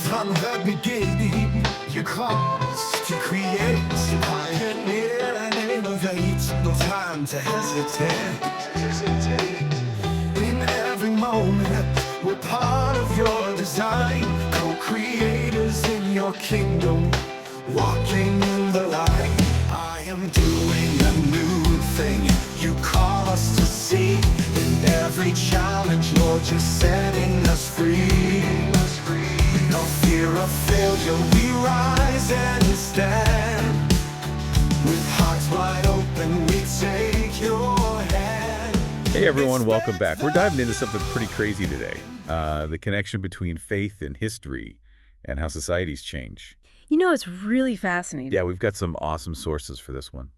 From the beginning, you caused to create, to pioneer and innovate. No time to hesitate. In every moment, we're part of your design. Co-creators in your kingdom, walking in the light. I am doing a new thing you call us to see. In every challenge, Lord, you're setting us free. No fear of failure, we rise and stand. With hearts wide open, we take your hand. Hey everyone, welcome back. We're diving into something pretty crazy today. The connection between faith and history and how societies change. You know, it's really fascinating. Yeah, we've got some awesome sources for this one.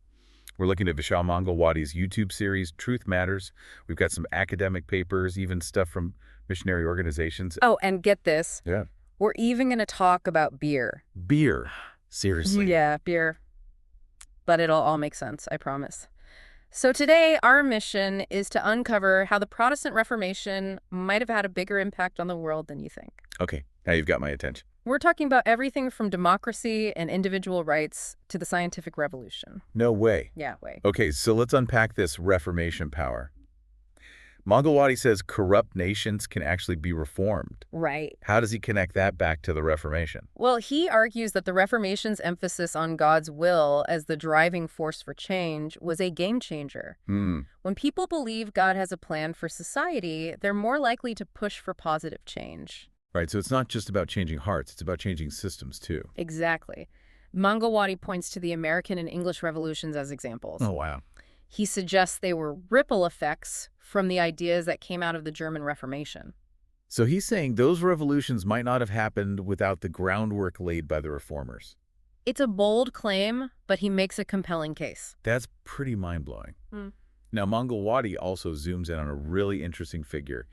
We're looking at Vishal Mangalwadi's YouTube series, Truth Matters. We've got some academic papers, even stuff from missionary organizations. Oh, and get this. Yeah. We're even going to talk about beer. Beer. Seriously. Yeah, beer. But it'll all make sense, I promise. So today, our mission is to uncover how the Protestant Reformation might have had a bigger impact on the world than you think. Okay, now you've got my attention. We're talking about everything from democracy and individual rights to the scientific revolution. No way. Yeah, wait. Okay, so let's unpack this Reformation power. Mangalwadi says corrupt nations can actually be reformed. Right. How does he connect that back to the Reformation? Well, he argues that the Reformation's emphasis on God's will as the driving force for change was a game changer. When people believe God has a plan for society, they're more likely to push for positive change. Right, so it's not just about changing hearts, it's about changing systems too. Exactly. Mangalwadi points to the American and English revolutions as examples. Oh, wow. He suggests they were ripple effects from the ideas that came out of the German Reformation. So he's saying those revolutions might not have happened without the groundwork laid by the reformers. It's a bold claim, but he makes a compelling case. That's pretty mind-blowing. Now, Mangalwadi also zooms in on a really interesting figure,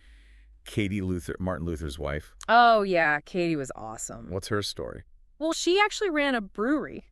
Katie Luther, Martin Luther's wife. Oh, yeah, Katie was awesome. What's her story? Well, she actually ran a brewery.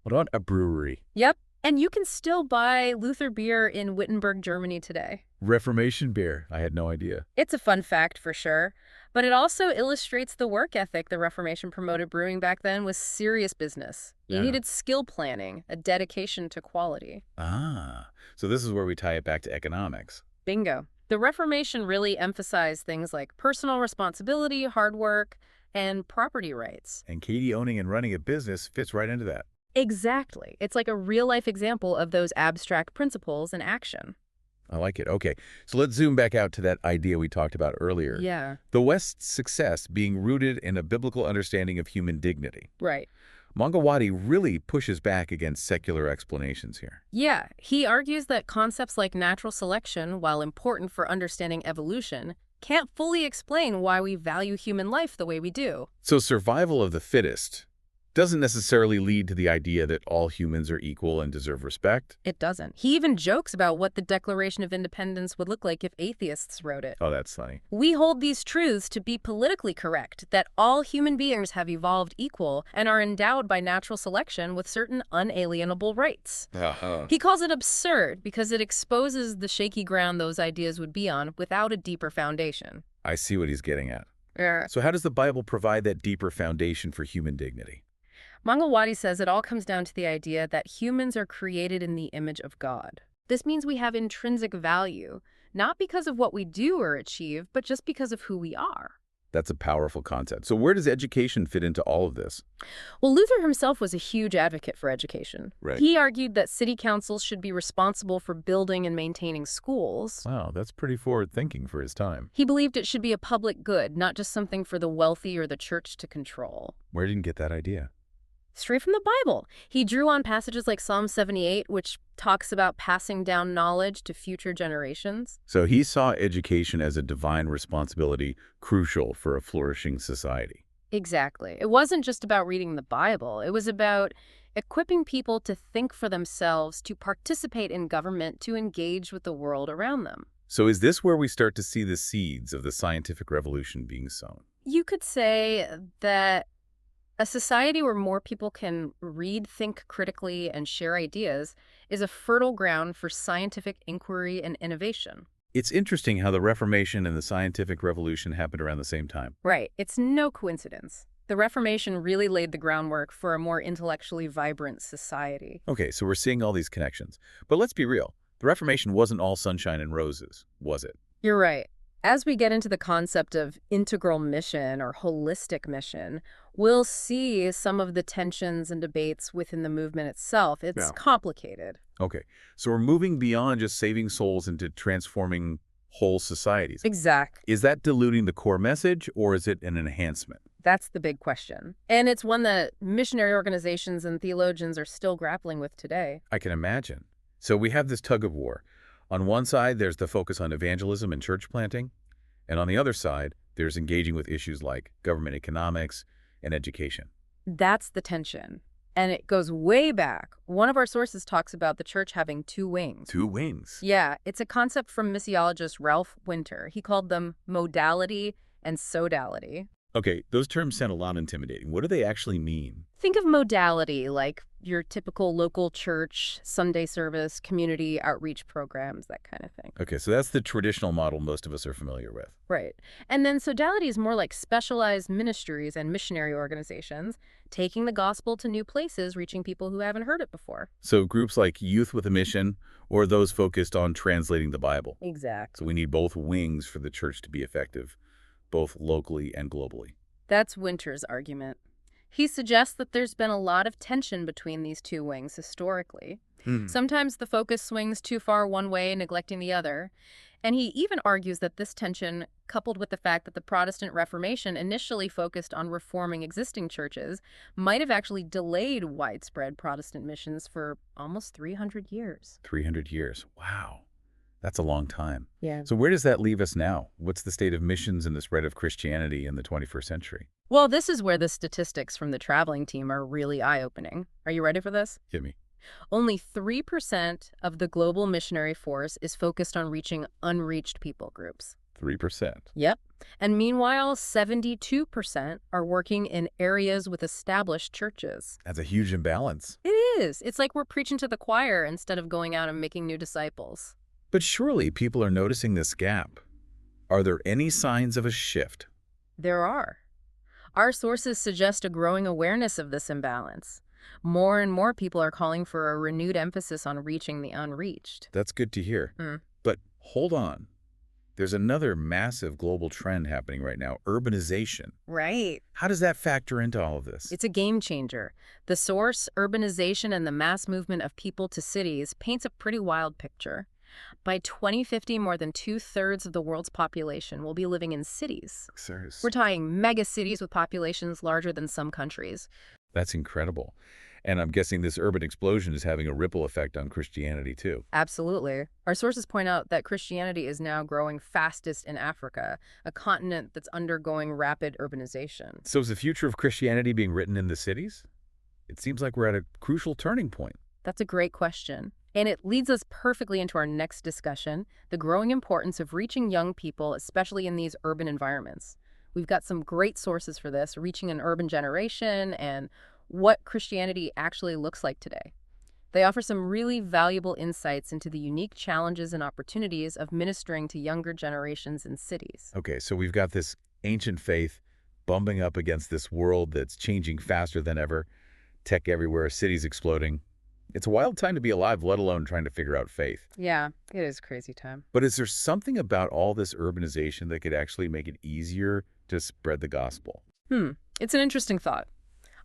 What about a brewery? Yep. And you can still buy Luther beer in Wittenberg, Germany today. Reformation beer. I had no idea. It's a fun fact for sure, but it also illustrates the work ethic the Reformation promoted. Brewing back then was serious business. You Yeah. needed skill planning, a dedication to quality. Ah, so this is where we tie it back to economics. Bingo. The Reformation really emphasized things like personal responsibility, hard work, and property rights. And Katie owning and running a business fits right into that. Exactly. It's like a real-life example of those abstract principles in action. I like it. Okay, so let's zoom back out to that idea we talked about earlier. Yeah. The West's success being rooted in a biblical understanding of human dignity. Right. Mangalwadi really pushes back against secular explanations here. Yeah, he argues that concepts like natural selection, while important for understanding evolution, can't fully explain why we value human life the way we do. So survival of the fittest doesn't necessarily lead to the idea that all humans are equal and deserve respect. It doesn't. He even jokes about what the Declaration of Independence would look like if atheists wrote it. Oh, that's funny. We hold these truths to be politically correct, that all human beings have evolved equal and are endowed by natural selection with certain unalienable rights. He calls it absurd because it exposes the shaky ground those ideas would be on without a deeper foundation. I see what he's getting at. Yeah. So how does the Bible provide that deeper foundation for human dignity? Mangalwadi says it all comes down to the idea that humans are created in the image of God. This means we have intrinsic value, not because of what we do or achieve, but just because of who we are. That's a powerful concept. So where does education fit into all of this? Well, Luther himself was a huge advocate for education. Right. He argued that city councils should be responsible for building and maintaining schools. Wow, that's pretty forward-thinking for his time. He believed it should be a public good, not just something for the wealthy or the church to control. Where did he get that idea? Straight from the Bible. He drew on passages like Psalm 78, which talks about passing down knowledge to future generations. So he saw education as a divine responsibility crucial for a flourishing society. Exactly. It wasn't just about reading the Bible. It was about equipping people to think for themselves, to participate in government, to engage with the world around them. So is this where we start to see the seeds of the scientific revolution being sown? You could say that a society where more people can read, think critically, and share ideas is a fertile ground for scientific inquiry and innovation. It's interesting how the Reformation and the scientific revolution happened around the same time. Right. It's no coincidence. The Reformation really laid the groundwork for a more intellectually vibrant society. Okay, so we're seeing all these connections. But let's be real. The Reformation wasn't all sunshine and roses, was it? You're right. As we get into the concept of integral mission or holistic mission, we'll see some of the tensions and debates within the movement itself. It's Yeah. complicated. Okay, so we're moving beyond just saving souls into transforming whole societies. Exactly. Is that diluting the core message, or is it an enhancement? That's the big question. And it's one that missionary organizations and theologians are still grappling with today. I can imagine. So we have this tug of war. On one side, there's the focus on evangelism and church planting. And on the other side, there's engaging with issues like government economics and education. That's the tension. And it goes way back. One of our sources talks about the church having two wings. Two wings. Yeah, it's a concept from missiologist Ralph Winter. He called them modality and sodality. Okay, those terms sound a lot intimidating. What do they actually mean? Think of modality like your typical local church, Sunday service, community outreach programs, that kind of thing. Okay, so that's the traditional model most of us are familiar with. Right. And then sodality is more like specialized ministries and missionary organizations, taking the gospel to new places, reaching people who haven't heard it before. So groups like Youth with a Mission or those focused on translating the Bible. Exactly. So we need both wings for the church to be effective, both locally and globally. That's Winter's argument. He suggests that there's been a lot of tension between these two wings historically. Sometimes the focus swings too far one way, neglecting the other. And he even argues that this tension, coupled with the fact that the Protestant Reformation initially focused on reforming existing churches, might have actually delayed widespread Protestant missions for almost 300 years. 300 years. Wow. That's a long time. Yeah. So where does that leave us now? What's the state of missions and the spread of Christianity in the 21st century? Well, this is where the statistics from the traveling team are really eye-opening. Are you ready for this? Hit me. Only 3% of the global missionary force is focused on reaching unreached people groups. 3%. Yep. And meanwhile, 72% are working in areas with established churches. That's a huge imbalance. It is. It's like we're preaching to the choir instead of going out and making new disciples. But surely people are noticing this gap. Are there any signs of a shift? There are. Our sources suggest a growing awareness of this imbalance. More and more people are calling for a renewed emphasis on reaching the unreached. That's good to hear. But hold on. There's another massive global trend happening right now, urbanization. Right. How does that factor into all of this? It's a game changer. The source, urbanization, and the mass movement of people to cities paints a pretty wild picture. By 2050, more than 2/3 of the world's population will be living in cities. Serious. We're talking mega cities with populations larger than some countries. That's incredible. And I'm guessing this urban explosion is having a ripple effect on Christianity too. Absolutely. Our sources point out that Christianity is now growing fastest in Africa, a continent that's undergoing rapid urbanization. So is the future of Christianity being written in the cities? It seems like we're at a crucial turning point. That's a great question. And it leads us perfectly into our next discussion, the growing importance of reaching young people, especially in these urban environments. We've got some great sources for this, reaching an urban generation and what Christianity actually looks like today. They offer some really valuable insights into the unique challenges and opportunities of ministering to younger generations in cities. Okay, so we've got this ancient faith bumping up against this world that's changing faster than ever, tech everywhere, cities exploding. It's a wild time to be alive, let alone trying to figure out faith. Yeah, it is crazy time. But is there something about all this urbanization that could actually make it easier to spread the gospel? It's an interesting thought.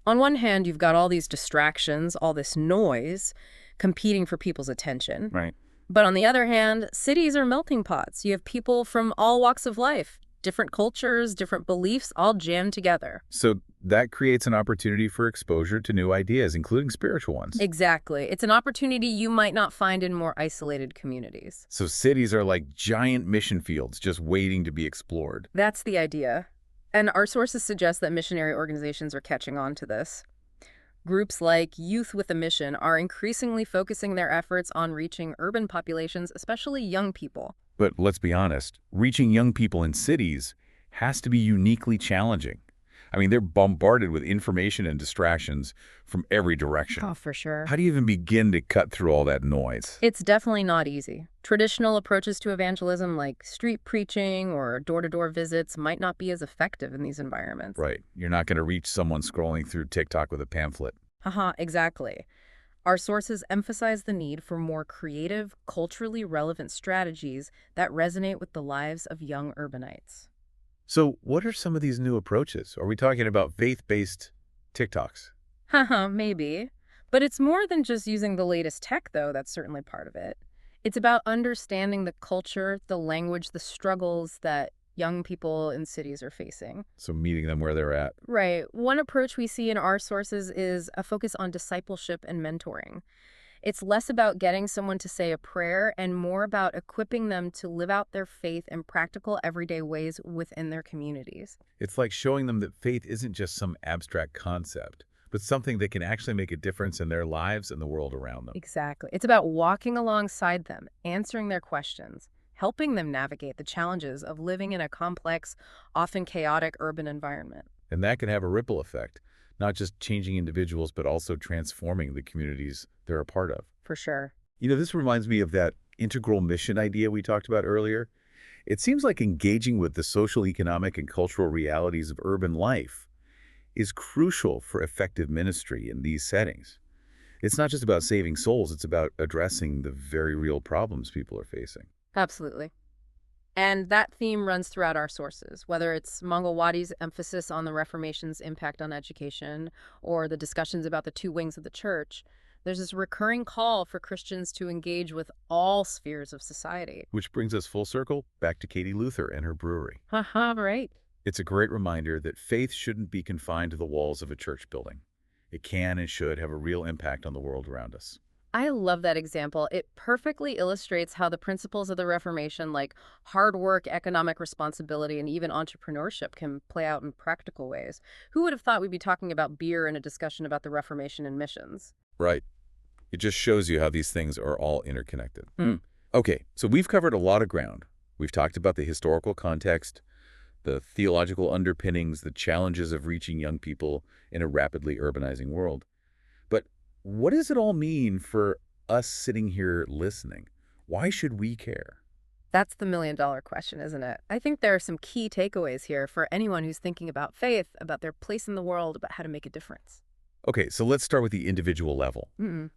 On one hand, you've got all these distractions, all this noise, competing for people's attention. Right. But on the other hand, cities are melting pots. You have people from all walks of life, different cultures, different beliefs, all jammed together. So that creates an opportunity for exposure to new ideas, including spiritual ones. Exactly. It's an opportunity you might not find in more isolated communities. So cities are like giant mission fields just waiting to be explored. That's the idea. And our sources suggest that missionary organizations are catching on to this. Groups like Youth with a Mission are increasingly focusing their efforts on reaching urban populations, especially young people. But let's be honest, reaching young people in cities has to be uniquely challenging. I mean, they're bombarded with information and distractions from every direction. Oh, for sure. How do you even begin to cut through all that noise? It's definitely not easy. Traditional approaches to evangelism like street preaching or door-to-door visits might not be as effective in these environments. Right. You're not going to reach someone scrolling through TikTok with a pamphlet. Haha, exactly. Our sources emphasize the need for more creative, culturally relevant strategies that resonate with the lives of young urbanites. So what are some of these new approaches? Are we talking about faith-based TikToks? Haha, maybe. But it's more than just using the latest tech, though. That's certainly part of it. It's about understanding the culture, the language, the struggles that young people in cities are facing. So meeting them where they're at. Right. One approach we see in our sources is a focus on discipleship and mentoring. It's less about getting someone to say a prayer and more about equipping them to live out their faith in practical, everyday ways within their communities. It's like showing them that faith isn't just some abstract concept, but something that can actually make a difference in their lives and the world around them. Exactly. It's about walking alongside them, answering their questions, helping them navigate the challenges of living in a complex, often chaotic urban environment. And that can have a ripple effect, not just changing individuals, but also transforming the communities they're a part of. For sure. You know, this reminds me of that integral mission idea we talked about earlier. It seems like engaging with the social, economic, and cultural realities of urban life is crucial for effective ministry in these settings. It's not just about saving souls, it's about addressing the very real problems people are facing. Absolutely. And that theme runs throughout our sources, whether it's Mangawadi's emphasis on the Reformation's impact on education or the discussions about the two wings of the church. There's this recurring call for Christians to engage with all spheres of society. Which brings us full circle back to Katie Luther and her brewery. Haha, right. It's a great reminder that faith shouldn't be confined to the walls of a church building. It can and should have a real impact on the world around us. I love that example. It perfectly illustrates how the principles of the Reformation, like hard work, economic responsibility, and even entrepreneurship, can play out in practical ways. Who would have thought we'd be talking about beer in a discussion about the Reformation and missions? Right. It just shows you how these things are all interconnected. Hmm. Okay, so we've covered a lot of ground. We've talked about the historical context, the theological underpinnings, the challenges of reaching young people in a rapidly urbanizing world. But what does it all mean for us sitting here listening? Why should we care? That's the million-dollar question, isn't it? I think there are some key takeaways here for anyone who's thinking about faith, about their place in the world, about how to make a difference. Okay, so let's start with the individual level.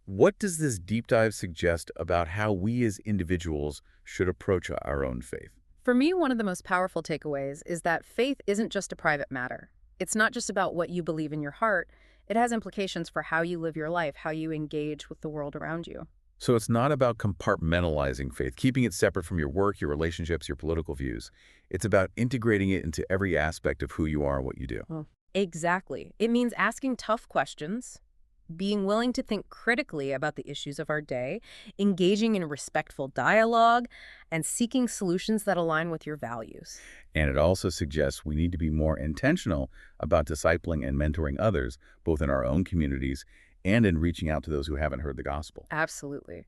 What does this deep dive suggest about how we as individuals should approach our own faith? For me, one of the most powerful takeaways is that faith isn't just a private matter. It's not just about what you believe in your heart. It has implications for how you live your life, how you engage with the world around you. So it's not about compartmentalizing faith, keeping it separate from your work, your relationships, your political views. It's about integrating it into every aspect of who you are and what you do. Oh, exactly. It means asking tough questions, being willing to think critically about the issues of our day, engaging in respectful dialogue, and seeking solutions that align with your values. And it also suggests we need to be more intentional about discipling and mentoring others, both in our own communities and in reaching out to those who haven't heard the gospel. Absolutely.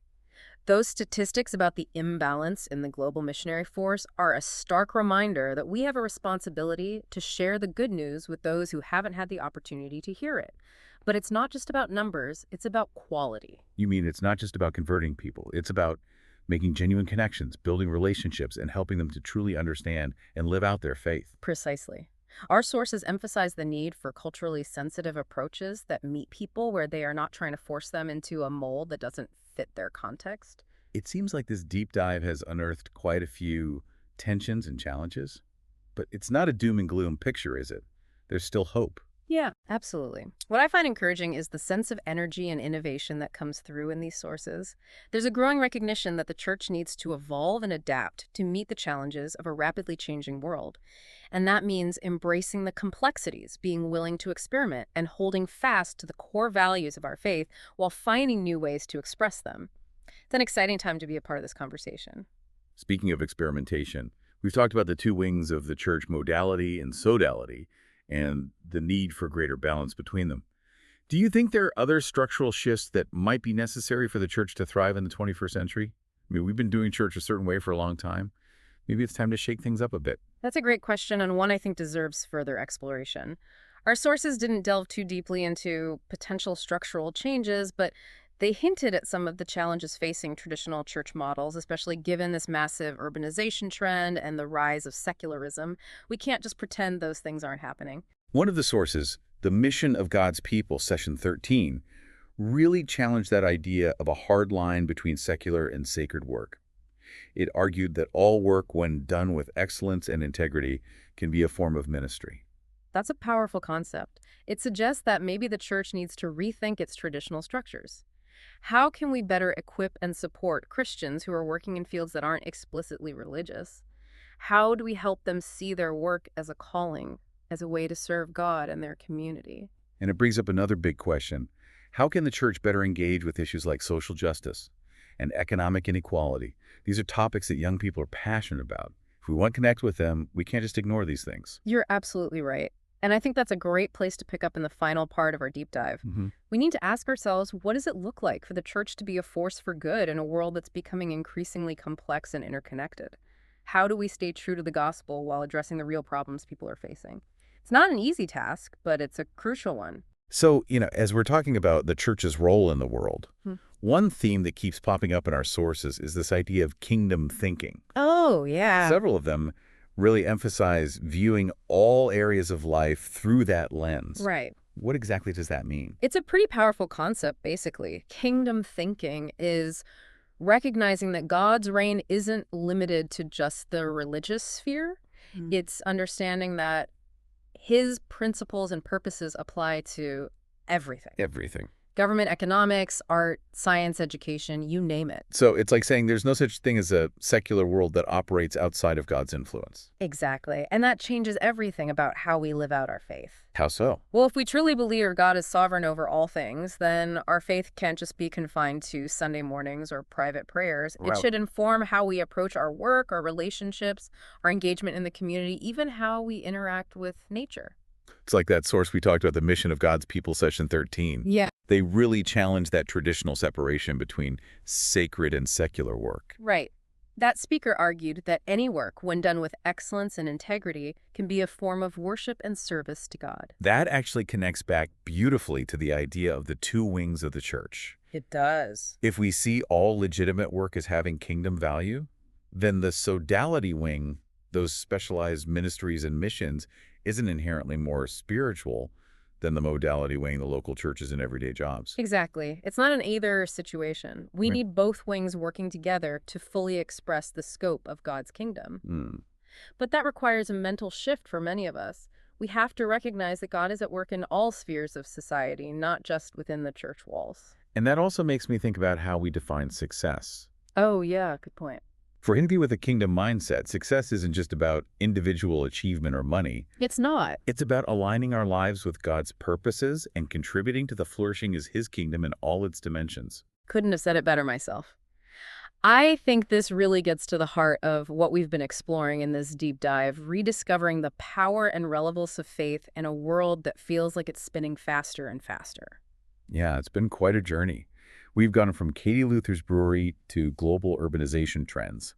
Those statistics about the imbalance in the global missionary force are a stark reminder that we have a responsibility to share the good news with those who haven't had the opportunity to hear it. But it's not just about numbers, it's about quality. You mean it's not just about converting people, it's about making genuine connections, building relationships, and helping them to truly understand and live out their faith. Precisely. Our sources emphasize the need for culturally sensitive approaches that meet people where they are not trying to force them into a mold that doesn't fit their context. It seems like this deep dive has unearthed quite a few tensions and challenges, but it's not a doom and gloom picture, is it? There's still hope. Yeah, absolutely. What I find encouraging is the sense of energy and innovation that comes through in these sources. There's a growing recognition that the church needs to evolve and adapt to meet the challenges of a rapidly changing world. And that means embracing the complexities, being willing to experiment, and holding fast to the core values of our faith while finding new ways to express them. It's an exciting time to be a part of this conversation. Speaking of experimentation, we've talked about the two wings of the church, modality and sodality, and the need for greater balance between them. Do you think there are other structural shifts that might be necessary for the church to thrive in the 21st century? I mean, we've been doing church a certain way for a long time. Maybe it's time to shake things up a bit. That's a great question, and one I think deserves further exploration. Our sources didn't delve too deeply into potential structural changes, but they hinted at some of the challenges facing traditional church models, especially given this massive urbanization trend and the rise of secularism. We can't just pretend those things aren't happening. One of the sources, The Mission of God's People, Session 13, really challenged that idea of a hard line between secular and sacred work. It argued that all work, when done with excellence and integrity, can be a form of ministry. That's a powerful concept. It suggests that maybe the church needs to rethink its traditional structures. How can we better equip and support Christians who are working in fields that aren't explicitly religious? How do we help them see their work as a calling, as a way to serve God and their community? And it brings up another big question. How can the church better engage with issues like social justice and economic inequality? These are topics that young people are passionate about. If we want to connect with them, we can't just ignore these things. You're absolutely right. And I think that's a great place to pick up in the final part of our deep dive. We need to ask ourselves, what does it look like for the church to be a force for good in a world that's becoming increasingly complex and interconnected? How do we stay true to the gospel while addressing the real problems people are facing? It's not an easy task, but it's a crucial one. So, as we're talking about the church's role in the world, one theme that keeps popping up in our sources is this idea of kingdom thinking. Oh, yeah. Several of them really emphasize viewing all areas of life through that lens. Right. What exactly does that mean? It's a pretty powerful concept, basically. Kingdom thinking is recognizing that God's reign isn't limited to just the religious sphere. It's understanding that his principles and purposes apply to everything. Everything. Government, economics, art, science, education, you name it. So it's like saying there's no such thing as a secular world that operates outside of God's influence. Exactly. And that changes everything about how we live out our faith. How so? Well, if we truly believe God is sovereign over all things, then our faith can't just be confined to Sunday mornings or private prayers. Wow. It should inform how we approach our work, our relationships, our engagement in the community, even how we interact with nature. It's like that source we talked about, The Mission of God's People, Session 13. Yeah. They really challenge that traditional separation between sacred and secular work. Right. That speaker argued that any work, when done with excellence and integrity, can be a form of worship and service to God. That actually connects back beautifully to the idea of the two wings of the church. It does. If we see all legitimate work as having kingdom value, then the sodality wing, those specialized ministries and missions, isn't inherently more spiritual than the modality wing, the local churches and everyday jobs. Exactly. It's not an either situation. We Right. need both wings working together to fully express the scope of God's kingdom. But that requires a mental shift for many of us. We have to recognize that God is at work in all spheres of society, not just within the church walls. And that also makes me think about how we define success. Oh, yeah, good point. For anybody with a kingdom mindset, success isn't just about individual achievement or money. It's not. It's about aligning our lives with God's purposes and contributing to the flourishing of his kingdom in all its dimensions. Couldn't have said it better myself. I think this really gets to the heart of what we've been exploring in this deep dive, rediscovering the power and relevance of faith in a world that feels like it's spinning faster and faster. Yeah, it's been quite a journey. We've gone from Katie Luther's Brewery to global urbanization trends,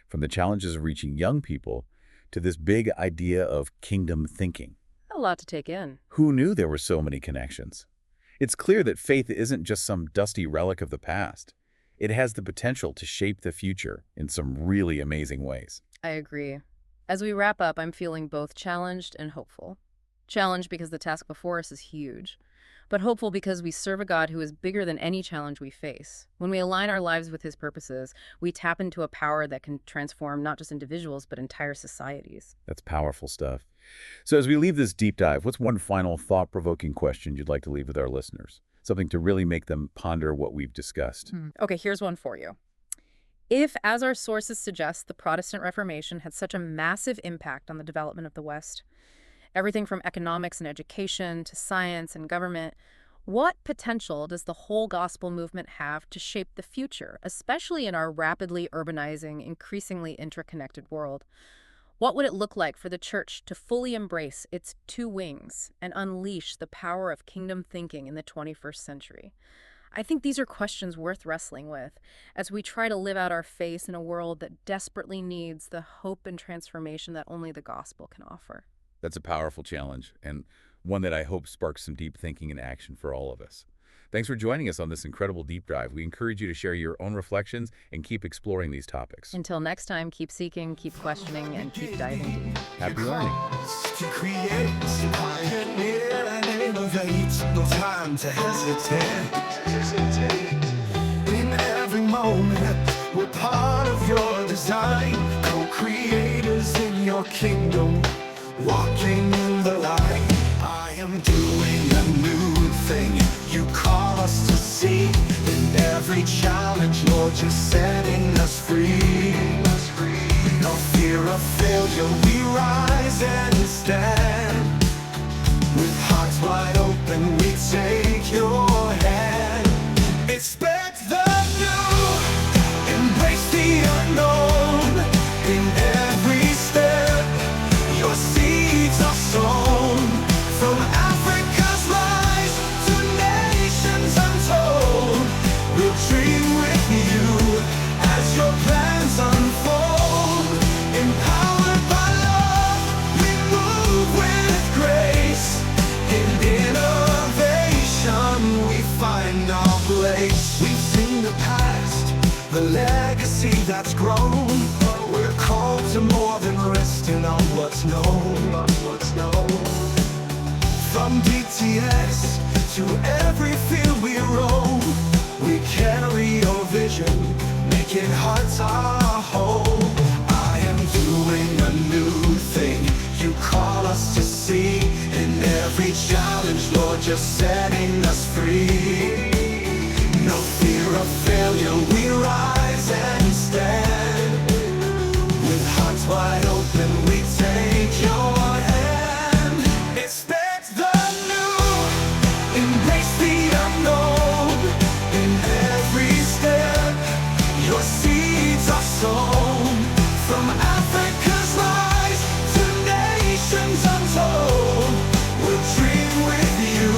from the challenges of reaching young people to this big idea of kingdom thinking. A lot to take in. Who knew there were so many connections? It's clear that faith isn't just some dusty relic of the past. It has the potential to shape the future in some really amazing ways. I agree. As we wrap up, I'm feeling both challenged and hopeful. Challenged because the task before us is huge, but hopeful because we serve a God who is bigger than any challenge we face. When we align our lives with his purposes, we tap into a power that can transform not just individuals, but entire societies. That's powerful stuff. So as we leave this deep dive, what's one final thought-provoking question you'd like to leave with our listeners? Something to really make them ponder what we've discussed. Okay, here's one for you. If, as our sources suggest, the Protestant Reformation had such a massive impact on the development of the West, everything from economics and education to science and government, what potential does the whole gospel movement have to shape the future, especially in our rapidly urbanizing, increasingly interconnected world? What would it look like for the church to fully embrace its two wings and unleash the power of kingdom thinking in the 21st century? I think these are questions worth wrestling with as we try to live out our faith in a world that desperately needs the hope and transformation that only the gospel can offer. That's a powerful challenge and one that I hope sparks some deep thinking and action for all of us. Thanks for joining us on this incredible deep dive. We encourage you to share your own reflections and keep exploring these topics. Until next time, keep seeking, keep questioning, and keep diving deep. Happy learning. To create, to pioneer and innovate. No time to hesitate. In every moment, we're part of your design. Co-creators in your kingdom, walking in the light. I am doing a new thing. You call us to see. In every challenge, Lord, you're setting us free. No fear of failure, we rise and stand. With hearts wide open, we take your hand. Expect the new, embrace the unknown. In every step, your seeds are sown. From Africa's rise to nations untold, we'll dream with you as your plans unfold. Empowered by love, we move with grace. In innovation, we find our place. We've seen the past, the legacy that's grown. We're called to more than resting on what's known. From BTS to every field we roam, we carry your vision, making hearts our home. I am doing a new thing, you call us to see. In every challenge, Lord, you're setting us free. No fear of failure, we rise and stand. With hearts wide open, we take your hand. Expect the new, embrace the unknown. In every step, your seeds are sown. From Africa's rise to nations untold, we'll dream with you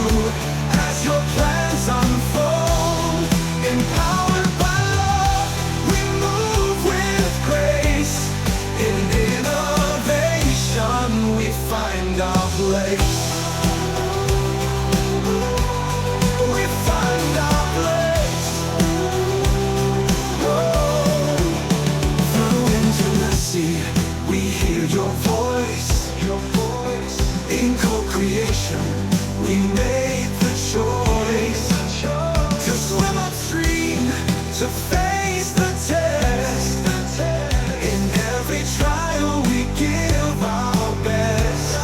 as your plans unfold. Empowered by love, we move with grace. In innovation, we find our place. We find our place. Whoa. Through intimacy, we hear your voice. In co-creation, we made the choice to swim upstream, to face the test. In every trial, we give our best.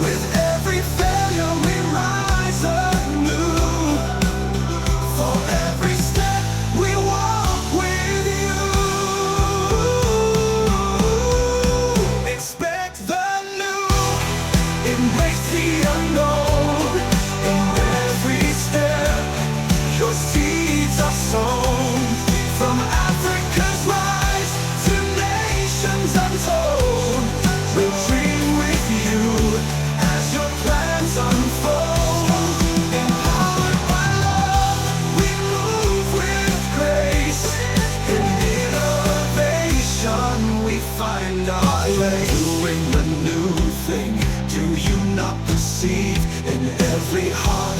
With every failure, we rise anew. For every step, we walk with you. Expect the new, embrace the unknown. In every step, your seeds are sown. From Africa's rise to nations untold, we'll dream with you as your plans unfold. Empowered by love, we move with grace. In innovation, we find our place. Doing the new thing, do you not perceive? In every heart,